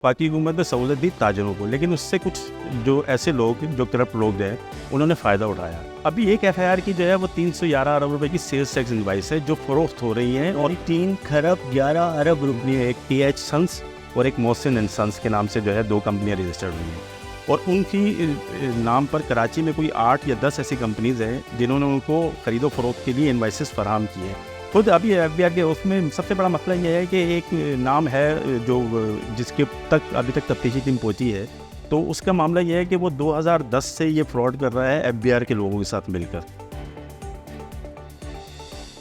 वफाकी हुकूमत ने सहूलत दी ताजरों को, लेकिन उससे कुछ जो ऐसे लोग जो करप्ट लोग हैं उन्होंने फ़ायदा उठाया। अभी एक FIR की जो है वो 311 अरब रुपए की सेल्स टैक्स इनवाइस है जो फरोख्त हो रही हैं, और 3 खरब 11 अरब रुपये। एक TH सन्स और एक मोहसिन एंड सन्स के नाम से जो है 2 कंपनियां रजिस्टर्ड हुई हैं, और उनकी नाम पर कराची में कोई 8 या 10 ऐसी कंपनीज़ हैं जिन्होंने उनको ख़रीदो फरोख्त के लिए इन्वाइसेस फराहम किए। खुद अभी FBR के उसमें सबसे बड़ा मसला ये है कि एक नाम है जो जिसके तक अभी तक तफ्तीशी टीम पहुंची है, तो उसका मामला ये है कि वो 2010 से ये फ्रॉड कर रहा है FBR के लोगों के साथ मिलकर।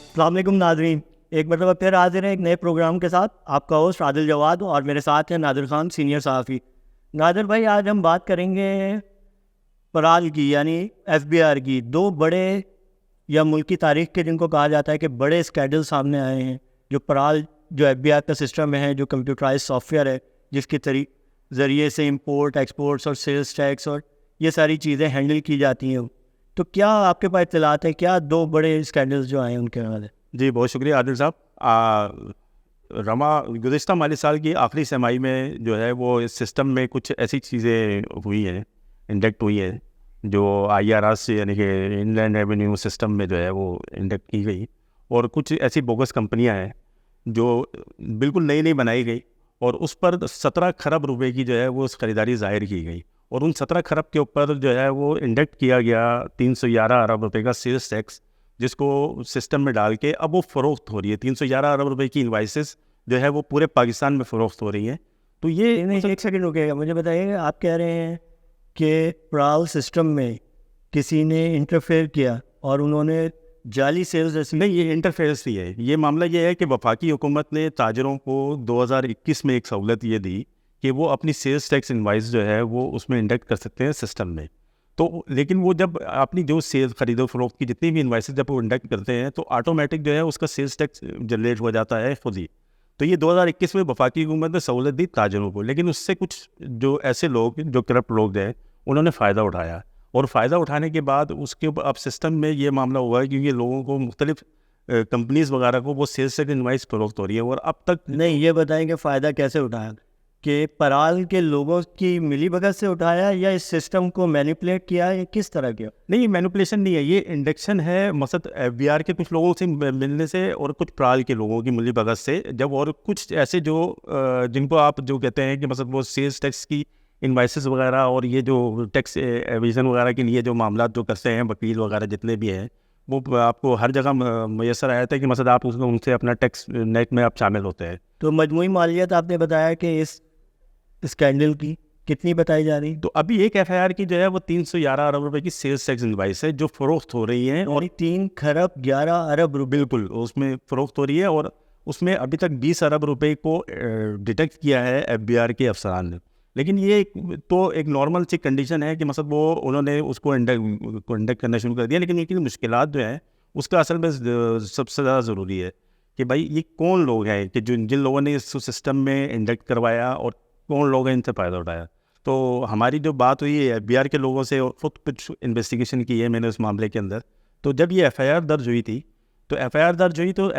अस्सलाम वालेकुम नाज़रीन, एक मरतबा फिर हाजिर हैं एक नए प्रोग्राम के साथ। आपका होस्ट आदिल जवाद और मेरे साथ हैं नादिर खान, सीनियर सहाफ़ी। नादिर भाई, आज हम बात करेंगे पराल की, यानी FBR की। 2 बड़े या मुल्क की तारीख़ के जिनको कहा जाता है कि बड़े स्कैंडल सामने आए हैं। जो पराल जो FBR का सिस्टम है, जो कंप्यूटराइज सॉफ्टवेयर है, जिसके ज़रिए से इंपोर्ट, एक्सपोर्ट्स और सेल्स टैक्स और ये सारी चीज़ें हैंडल की जाती हैं। तो क्या आपके पास इत्तलात है, क्या 2 बड़े स्कैंडल्स जो आए हैं उनके हवाले? जी, बहुत शुक्रिया आदिल साहब। गुज़िश्ता माली साल की आखिरी तिमाही में जो है वो इस सिस्टम में कुछ ऐसी चीज़ें हुई हैं, इंजेक्ट हुई हैं, जो IRS यानी कि इनलैंड रेवेन्यू सिस्टम में जो है वो इंजेक्ट की गई, और कुछ ऐसी बोगस कंपनियां हैं जो बिल्कुल नई नई बनाई गई, और उस पर 17 खरब रुपए की जो है वो ख़रीदारी ज़ाहिर की गई, और उन 17 खरब के ऊपर जो है वो इंजेक्ट किया गया 311 अरब रुपए का सेल्स टैक्स, जिसको सिस्टम में डाल के अब वो फ़रोख्त हो रही है। 311 अरब रुपए की इन्वाइसेस जो है वो पूरे पाकिस्तान में फ़रोख्त हो रही हैं। तो ये एक सेकंड रुकेगा, मुझे बताइए, आप कह रहे हैं कि पराल सिस्टम में किसी ने इंटरफेयर किया और उन्होंने जाली सेल्स? नहीं, ये इंटरफेरेंस ही है। ये मामला ये है कि वफाकी हुकूमत ने ताजरों को 2021 में एक सहूलत ये दी कि वो अपनी सेल्स टैक्स इनवाइस जो है वो उसमें इंडेक्ट कर सकते हैं सिस्टम में। तो लेकिन वो जब अपनी जो सेल्स खरीदो फरोख्त की जितनी भी इनवाइसेस जब वो इंडेक्ट करते हैं तो ऑटोमेटिक जो है उसका सेल्स टैक्स जनरेट हो जाता है खुद ही। तो ये 2021 में वफाकी हुकूमत ने सहूलत दी ताजरों को, लेकिन उससे कुछ जो ऐसे लोग जो करप्ट लोग हैं उन्होंने फ़ायदा उठाया, और फ़ायदा उठाने के बाद उसके अब सिस्टम में ये मामला हुआ है क्योंकि लोगों को मुख्तलिफ कंपनीज़ वगैरह को वो सेल्स टैक्स इनवाइस फरोख्त हो रही है, और अब तक नहीं, ये बताएं कि फ़ायदा कैसे उठाया, कि पराल के लोगों की मिली भगत से उठाया या इस सिस्टम को मैनिपुलेट किया, या किस तरह किया? नहीं, ये मैनिपुलेशन नहीं है, ये इंडक्शन है। मकसद FBR के कुछ लोगों से मिलने से और कुछ पराल के लोगों की मिली भगत से, जब और कुछ ऐसे जो जिनको आप जो कहते हैं कि मतलब वो सेल्स टैक्स की इन्वाइसेस वगैरह और ये जो टैक्स एविजन वगैरह के लिए जो मामला जो करते हैं वकील वगैरह जितने भी हैं, वो आपको हर जगह मैसर आया था कि मतलब आप उनसे अपना टैक्स नेट में आप शामिल होते हैं। तो मजमूई मालियत आपने बताया कि इस स्कैंडल की कितनी बताई जा रही? तो अभी एक FIR की जो है वो 311 अरब रुपए की सेल्स टैक्स इनवाइस है जो फरोख्त हो रही है, और 3 खरब 11 अरब रुपये बिल्कुल उसमें फ़रोख्त हो रही है, और उसमें अभी तक 20 अरब रुपए को डिटेक्ट किया है FBR के अफसरान ने। लेकिन ये एक नॉर्मल सी कंडीशन है कि मतलब वो उन्होंने उसको इंडेक्ट करना शुरू कर दिया, लेकिन इनकी मुश्किलात जो है उसका असल में सबसे ज़्यादा ज़रूरी है कि भाई ये कौन लोग हैं कि जिन लोगों ने इस सिस्टम में इंडेक्ट करवाया, और कौन लोग हैं इनसे फ़ायदा उठाया। तो हमारी जो बात हुई है FBR के लोगों से, और खुद कुछ इन्वेस्टिगेशन की है मैंने उस मामले के अंदर। तो जब ये FIR दर्ज हुई थी तो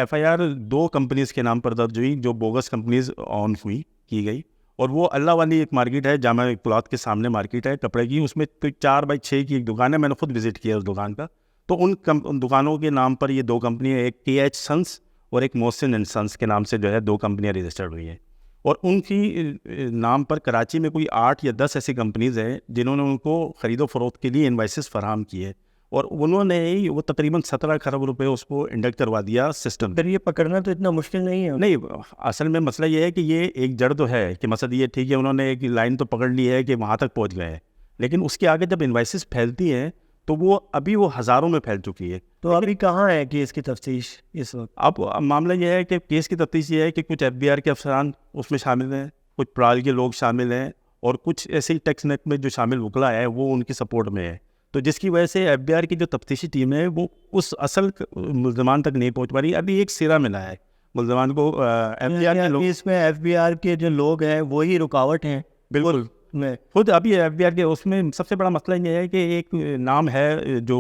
FIR 2 कंपनीज़ के नाम पर दर्ज हुई जो बोगस कंपनीज़ ऑन हुई की गई, और वो अल्लाह वाली एक मार्केट है, जामा क्लॉथ के सामने मार्केट है कपड़े की, उसमें 4x6 की एक दुकान है, मैंने खुद विज़िट किया उस दुकान का। तो उन दुकानों के नाम पर ये 2 कंपनियाँ, एक TH सन्स और एक मोहसिन एंड सन्स के नाम से जो है 2 कंपनियाँ रजिस्टर्ड हुई हैं, और उनकी नाम पर कराची में कोई 8 या 10 ऐसी कंपनीज़ हैं जिन्होंने उनको ख़रीदो फरोख्त के लिए इन्वाइसेस फराहम किए, और उन्होंने ही वो तकरीबन 17 खरब रुपए उसको इंडेक्ट करवा दिया सिस्टम। फिर ये पकड़ना तो इतना मुश्किल नहीं है? नहीं, असल में मसला ये है कि ये एक जड़ तो है कि मसला ये ठीक है, उन्होंने एक लाइन तो पकड़ ली है कि वहाँ तक पहुँच गए हैं, लेकिन उसके आगे जब इन्वाइसेस फैलती हैं तो वो हज़ारों में फैल चुकी है। तो अभी कहाँ है केस की तफ्तीश इस वक्त? अब मामला यह है कि केस की तफ्तीश ये है कि कुछ FBR के अफसरान उसमें शामिल हैं, कुछ पराल के लोग शामिल हैं, और कुछ ऐसे ही टैक्स नेट में जो शामिल वकला है वो उनकी सपोर्ट में है। तो जिसकी वजह से FBR की जो तफ्तीशी टीम है वो उस असल मुल्ज़मान तक नहीं पहुँच पा रही। अभी एक सिरा मिला है मुल्ज़मान को। इसमें FBR के जो लोग हैं वही रुकावट हैं? बिल्कुल, मैं खुद अभी FBR के उसमें सबसे बड़ा मसला ये है कि एक नाम है जो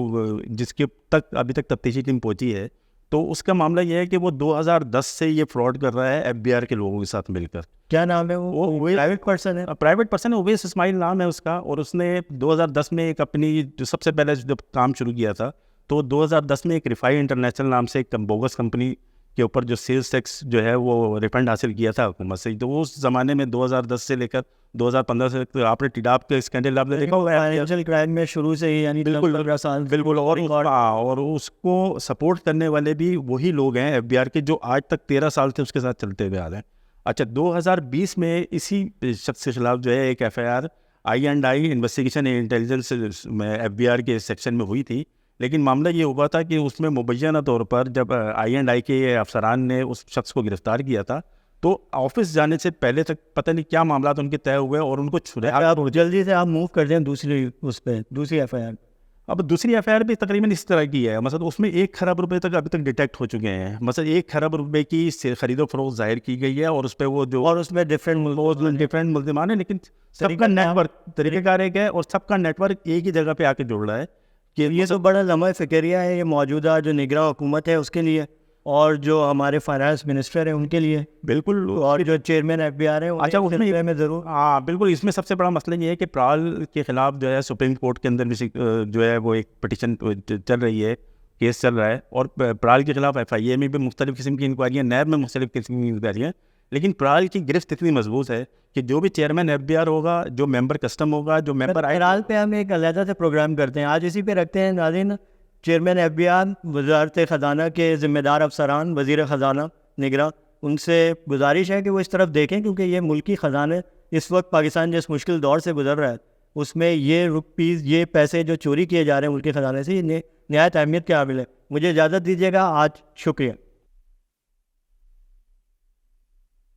जिसके तक अभी तक तफ्तीशी टीम पहुंची है, تو اس کا معاملہ یہ ہے کہ وہ 2010 سے یہ فراڈ کر رہا ہے FBI کے لوگوں کے ساتھ مل کر. کیا نام ہے وہ پرائیویٹ پرسن ہے؟ پرائیویٹ پرسن ہے, اویس اسماعیل نام ہے اس کا, اور اس نے 2010 میں ایک اپنی جو سب سے پہلے جب کام شروع کیا تھا تو 2010 میں ایک ریفائی انٹرنیشنل نام سے ایک بوگس کمپنی کے اوپر جو سیلز ٹیکس جو ہے وہ ریفنڈ حاصل کیا تھا حکومت سے. تو اس زمانے میں 2010 سے لے کر 2015 سے آپ نے ٹیڈاپ کے اسکینڈل آپ نے دیکھا ہوگا, فائنینشیل کرائم میں شروع سے ہی, یعنی بالکل, اور اس کو سپورٹ کرنے والے بھی وہی لوگ ہیں FBI کے جو آج تک 13 سال سے اس کے ساتھ چلتے ہوئے آ رہے ہیں. اچھا 2020 میں اسی شخص کے خلاف جو ہے ایک FIR I&I انویسٹیگیشن انٹیلیجنس میں FBI کے سیکشن میں ہوئی تھی, لیکن معاملہ یہ ہوا تھا کہ اس میں مبینہ طور پر جب I&I کے افسران نے اس شخص کو گرفتار کیا تھا تو آفس جانے سے پہلے تک پتہ نہیں کیا معاملات ان کے طے ہوئے اور ان کو آپ جلدی سے آپ موو کر دیں دوسری اس پہ دوسری FIR. اب دوسری FIR بھی تقریباً اس طرح کی ہے, مثلا اس میں 1 کروڑ روپے تک ابھی تک ڈیٹیکٹ ہو چکے ہیں. مثلا 1 کروڑ روپے کی خرید و فروخت ظاہر کی گئی ہے اور اس پہ وہ جو اور اس میں ڈفرینٹ ملزمان ہیں, لیکن سب کا نیٹ ورک طریقہ کار ایک ہے اور سب کا نیٹ ورک ایک ہی جگہ پہ آ کے جڑ رہا ہے. کہ یہ تو بڑا لمحہ فکریہ ہے یہ موجودہ جو نگراں حکومت ہے اس کے لیے, اور جو ہمارے فائنانس منسٹر ہیں ان کے لیے, بالکل, اور جو چیئرمین FBI ہیں. اچھا اس میں ضرور ہاں بالکل, اس میں سب سے بڑا مسئلہ یہ ہے کہ پرال کے خلاف جو ہے سپریم کورٹ کے اندر بھی جو ہے وہ ایک پٹیشن چل رہی ہے, کیس چل رہا ہے, اور پرال کے خلاف FIA میں بھی مختلف قسم کی انکوائریاں, نیب میں مختلف قسم کی انکوائریاں, لیکن پرال کی گرفت اتنی مضبوط ہے کہ جو بھی چیئرمین FBI ہوگا, جو ممبر کسٹم ہوگا, جو ممبر پرال پہ ہم ایک علیحدہ سے پروگرام کرتے ہیں, آج اسی پہ رکھتے ہیں. ناظرین, چیئرمین FBI, وزارت خزانہ کے ذمہ دار افسران, وزیر خزانہ نگراں, ان سے گزارش ہے کہ وہ اس طرف دیکھیں, کیونکہ یہ ملکی خزانے اس وقت پاکستان جس مشکل دور سے گزر رہا ہے اس میں یہ روپیز, یہ پیسے جو چوری کیے جا رہے ہیں ملکی خزانے سے, یہ نہایت اہمیت کے حامل ہے. مجھے اجازت دیجیے گا, آج شکریہ.